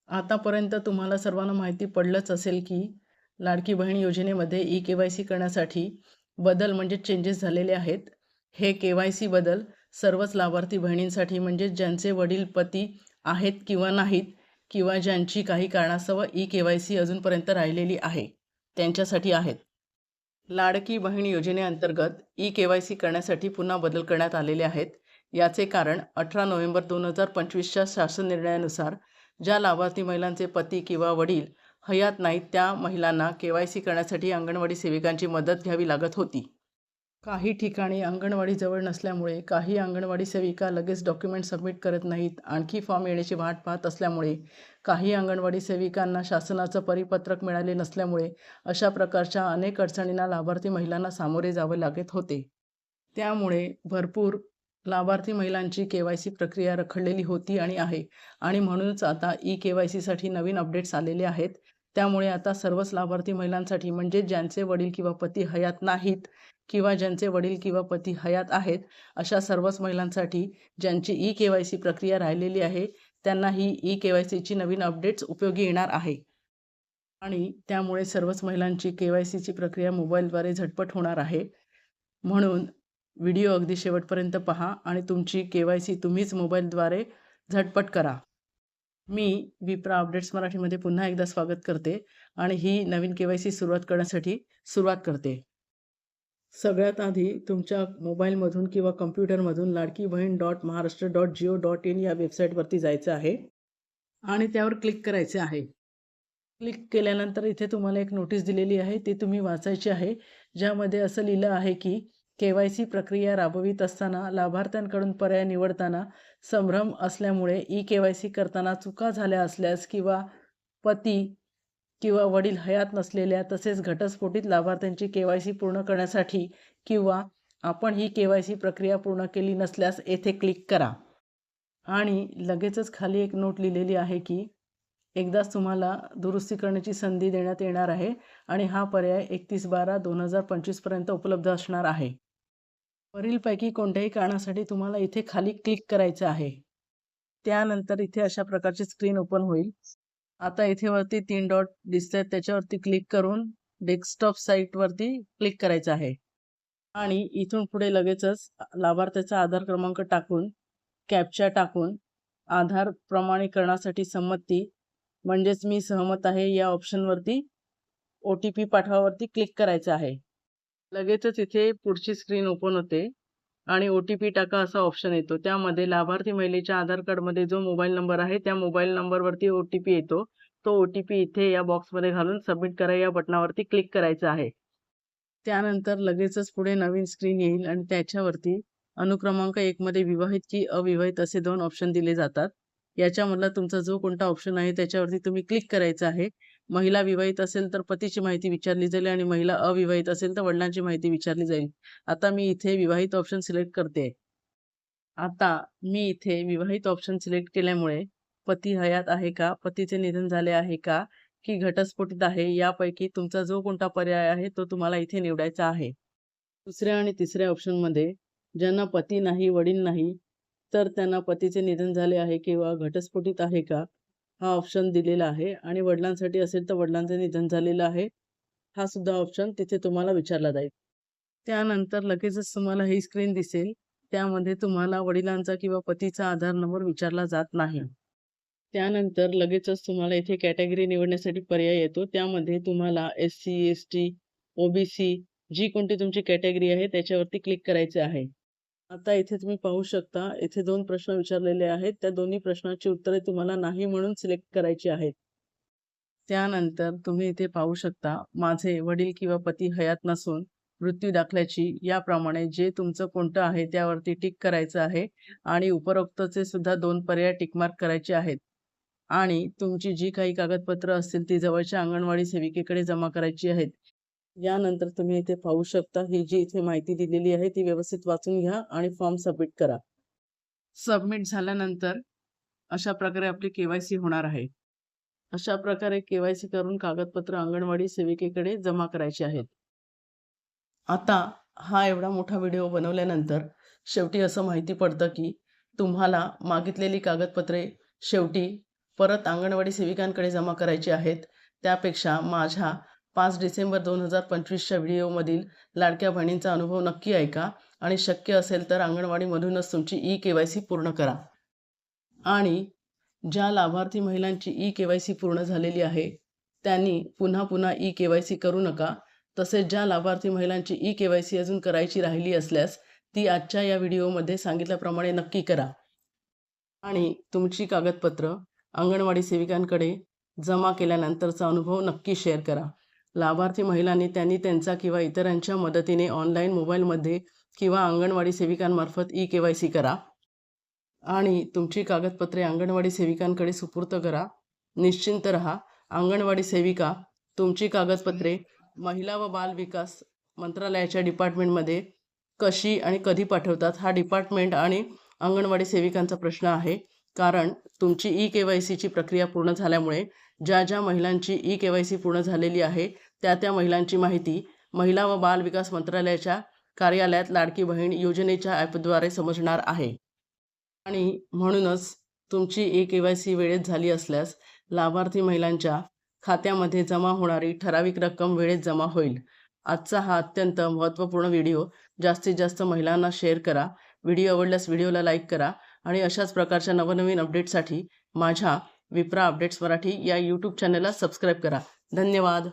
आतापर्यंत तुम्हाला सर्वांना माहिती पडलंच असेल की लाडकी बहीण योजनेमध्ये ई-के-वाय-सी करण्यासाठी बदल म्हणजे चेंजेस झालेले आहेत. हे के-वाय-सी बदल सर्वच लाभार्थी बहिणींसाठी म्हणजे ज्यांचे वडील पती आहेत किंवा नाहीत किंवा ज्यांची काही कारणास्तव ई-के-वाय-सी अजूनपर्यंत राहिलेली आहे त्यांच्यासाठी आहेत. लाडकी बहीण योजनेअंतर्गत ई-के-वाय-सी करण्यासाठी पुन्हा बदल करण्यात आलेले आहेत. याचे कारण 18 नोव्हेंबर 2025च्या शासन निर्णयानुसार ज्या लाभार्थी महिलांचे पती किंवा वडील हयात नाहीत त्या महिलांना के-वाय-सी करण्यासाठी अंगणवाडी सेविकांची मदत घ्यावी लागत होती. काही ठिकाणी अंगणवाडी जवळ नसल्यामुळे काही अंगणवाडी सेविका लगेच डॉक्युमेंट सबमिट करत नाहीत. आणखी फॉर्म येण्याची वाट पाहत असल्यामुळे काही अंगणवाडी सेविकांना शासनाचं परिपत्रक मिळाले नसल्यामुळे अशा प्रकारच्या अनेक अडचणींना लाभार्थी महिलांना सामोरे जावे लागत होते. त्यामुळे भरपूर लाभार्थी महिलांची के-वाय-सी प्रक्रिया रखडलेली होती आणि आहे आणि म्हणूनच आता ई-के-वाय-सीसाठी नवीन अपडेट्स आलेले आहेत. त्यामुळे आता सर्वच लाभार्थी महिलांसाठी म्हणजे ज्यांचे वडील किंवा पती हयात नाहीत किंवा ज्यांचे वडील किंवा पती हयात आहेत अशा सर्वच महिलांसाठी ज्यांची ई-के-वाय-सी प्रक्रिया राहिलेली आहे त्यांना ही ई-के-वाय-सीची नवीन अपडेट्स उपयोगी येणार आहे. आणि त्यामुळे सर्वच महिलांची के-वाय-सीची प्रक्रिया मोबाईलद्वारे झटपट होणार आहे. म्हणून व्हिडिओ अगदी शेवटपर्यंत पहा आणि तुमची के-वाय-सी तुम्हीच मोबाईलद्वारे झटपट करा. मी विप्रा अपडेट्स मराठीमध्ये पुन्हा एकदा स्वागत करते आणि ही नवीन के-वाय-सी सुरुवात करते. सगळ्यात आधी तुमच्या मोबाईलमधून किंवा कम्प्युटरमधून ladkibahn.maharashtra.go.in या वेबसाईटवरती जायचं आहे आणि त्यावर क्लिक करायचे आहे. क्लिक केल्यानंतर इथे तुम्हाला एक नोटीस दिलेली आहे ती तुम्ही वाचायची आहे, ज्यामध्ये असं लिहिलं आहे की के-वाय-सी प्रक्रिया राबवित असताना लाभार्थ्यांकडून पर्याय निवडताना संभ्रम असल्यामुळे ई-के-वाय-सी करताना चुका झाल्या असल्यास किंवा पती किंवा वडील हयात नसलेल्या तसेच घटस्फोटित लाभार्थ्यांची के-वाय-सी पूर्ण करण्यासाठी किंवा आपण ही के-वाय-सी प्रक्रिया पूर्ण केली नसल्यास येथे क्लिक करा. आणि लगेचच खाली एक नोट लिहिलेली आहे की एकदाच तुम्हाला दुरुस्ती करण्याची संधी देण्यात येणार आहे आणि हा पर्याय 31/12/2025 पर्यंत उपलब्ध असणार आहे. वरीलपैकी कोणत्याही कारणासाठी तुम्हाला इथे खाली क्लिक करायचं आहे. त्यानंतर इथे अशा प्रकारची स्क्रीन ओपन होईल. आता इथे वरती 3 डॉट दिसतात त्याच्यावरती क्लिक करून डेस्कटॉप साईटवरती क्लिक करायचं आहे आणि इथून पुढे लगेचच लाभार्थ्याचा आधार क्रमांक टाकून कॅप्चा टाकून आधार प्रमाणीकरणासाठी संमती म्हणजेच मी सहमत आहे या ऑप्शनवरती OTP पाठवावरती क्लिक करायचं आहे. लगेचच इथे पुढची स्क्रीन ओपन होते आणि OTP टाका असा ऑप्शन येतो. त्यामध्ये लाभार्थी महिलेच्या आधार कार्डमध्ये जो मोबाईल नंबर आहे त्या मोबाईल नंबरवरती OTP येतो. तो OTP इथे या बॉक्समध्ये घालून सबमिट करा या बटनावरती क्लिक करायचं आहे. त्यानंतर लगेचच पुढे नवीन स्क्रीन येईल आणि त्याच्यावरती अनुक्रमांक 1 मध्ये विवाहित की अविवाहित असे 2 ऑप्शन दिले जातात. याच्यामधला तुमचा जो कोणता ऑप्शन आहे त्याच्यावरती तुम्ही क्लिक करायचं आहे. महिला विवाहित असेल तर पतीची माहिती विचारली जाईल आणि महिला अविवाहित असेल तर वडिलांची माहिती विचारली जाईल. आता मी इथे विवाहित ऑप्शन सिलेक्ट करते. आता मी इथे विवाहित ऑप्शन सिलेक्ट केल्यामुळे पती हयात आहे का, पतीचे निधन झाले आहे का, की घटस्फोटित आहे यापैकी तुमचा जो कोणता पर्याय आहे तो तुम्हाला इथे निवडायचा आहे. दुसऱ्या आणि तिसऱ्या ऑप्शनमध्ये ज्यांना पती नाही, वडील नाही तर त्यांना पतीचे निधन झाले आहे किंवा घटस्फोटित आहे का हा ऑप्शन दिलेला आहे आणि वडिलांसाठी असेल तर वडिलांचे निधन झालेलं आहे हा सुद्धा ऑप्शन तिथे तुम्हाला विचारला जाईल. त्यानंतर लगेचच तुम्हाला ही स्क्रीन दिसेल. त्यामध्ये तुम्हाला वडिलांचा किंवा पतीचा आधार नंबर विचारला जात नाही. त्यानंतर लगेचच तुम्हाला इथे कॅटेगरी निवडण्यासाठी पर्याय येतो. त्यामध्ये तुम्हाला SC, ST, OBC जी कोणती तुमची कॅटेगरी आहे त्याच्यावरती क्लिक करायचे आहे. आता इथे तुम्ही पाहू शकता इथे 2 प्रश्न विचारलेले आहेत. त्या दोन्ही प्रश्नांची उत्तरे तुम्हाला नाही म्हणून सिलेक्ट करायची आहेत. त्यानंतर तुम्ही इथे पाहू शकता माझे वडील किंवा पती हयात नसून मृत्यू दाखल्याची याप्रमाणे जे तुमचं कोणतं आहे त्यावरती टिक करायचं आहे आणि उपरोक्तचे सुद्धा 2 पर्याय टिकमार्क करायचे आहेत आणि तुमची जी काही कागदपत्र असतील ती जवळच्या अंगणवाडी सेविकेकडे जमा करायची आहेत. यानंतर तुम्ही इथे पाहू शकता ही जी इथे माहिती दिलेली आहे ती व्यवस्थित वाचून घ्या आणि फॉर्म सबमिट करा. सबमिट झाल्यानंतर अशा प्रकारे आपली के-वाय-सी होणार आहे. अशा प्रकारे के-वाय-सी करून कागदपत्र अंगणवाडी सेविकेकडे जमा करायचे आहेत. आता हा एवढा मोठा व्हिडिओ बनवल्यानंतर शेवटी असं माहिती पडतं की तुम्हाला मागितलेली कागदपत्रे शेवटी परत अंगणवाडी सेविकांकडे जमा करायचे आहेत, त्यापेक्षा माझ्या 5 डिसेंबर 2025च्या व्हिडिओमधील लाडक्या बहिणींचा अनुभव नक्की ऐका आणि शक्य असेल तर अंगणवाडीमधूनच तुमची ई-KYC पूर्ण करा. आणि ज्या लाभार्थी महिलांची ई-KYC पूर्ण झालेली आहे त्यांनी पुन्हा पुन्हा ई-KYC करू नका. तसेच ज्या लाभार्थी महिलांची ई-KYC अजून करायची राहिली असल्यास ती आजच्या या व्हिडिओमध्ये सांगितल्याप्रमाणे नक्की करा. आणि तुमची कागदपत्र अंगणवाडी सेविकांकडे जमा केल्यानंतरचा अनुभव नक्की शेअर करा. लाभार्थी महिलांनी त्यांनी त्यांचा किंवा इतरांच्या मदतीने ऑनलाईन मोबाईलमध्ये किंवा अंगणवाडी सेविकांमार्फत ई-KYC करा आणि तुमची कागदपत्रे अंगणवाडी सेविकांकडे सुपूर्द करा. निश्चिंत रहा. अंगणवाडी सेविका तुमची कागदपत्रे महिला व बाल विकास मंत्रालयाच्या डिपार्टमेंटमध्ये कशी आणि कधी पाठवतात हा डिपार्टमेंट आणि अंगणवाडी सेविकांचा प्रश्न आहे. कारण तुमची ई-KYCची प्रक्रिया पूर्ण झाल्यामुळे ज्या महिलांची ई-KYC पूर्ण झालेली आहे त्या महिलांची माहिती महिला व बाल विकास मंत्रालयाच्या कार्यालयात लाडकी बहीण योजनेच्या ॲपद्वारे समजणार आहे. आणि म्हणूनच तुमची ई-KYC वेळेत झाली असल्यास लाभार्थी महिलांच्या खात्यामध्ये जमा होणारी ठराविक रक्कम वेळेत जमा होईल. आजचा हा अत्यंत महत्त्वपूर्ण व्हिडिओ जास्तीत जास्त महिलांना शेअर करा. व्हिडिओ आवडल्यास व्हिडिओला लाईक करा आणि अशाच प्रकारच्या नवनवीन अपडेट्ससाठी माझ्या विप्रा अपडेट्स मराठी या यूट्यूब चॅनलला सबस्क्राईब करा. धन्यवाद.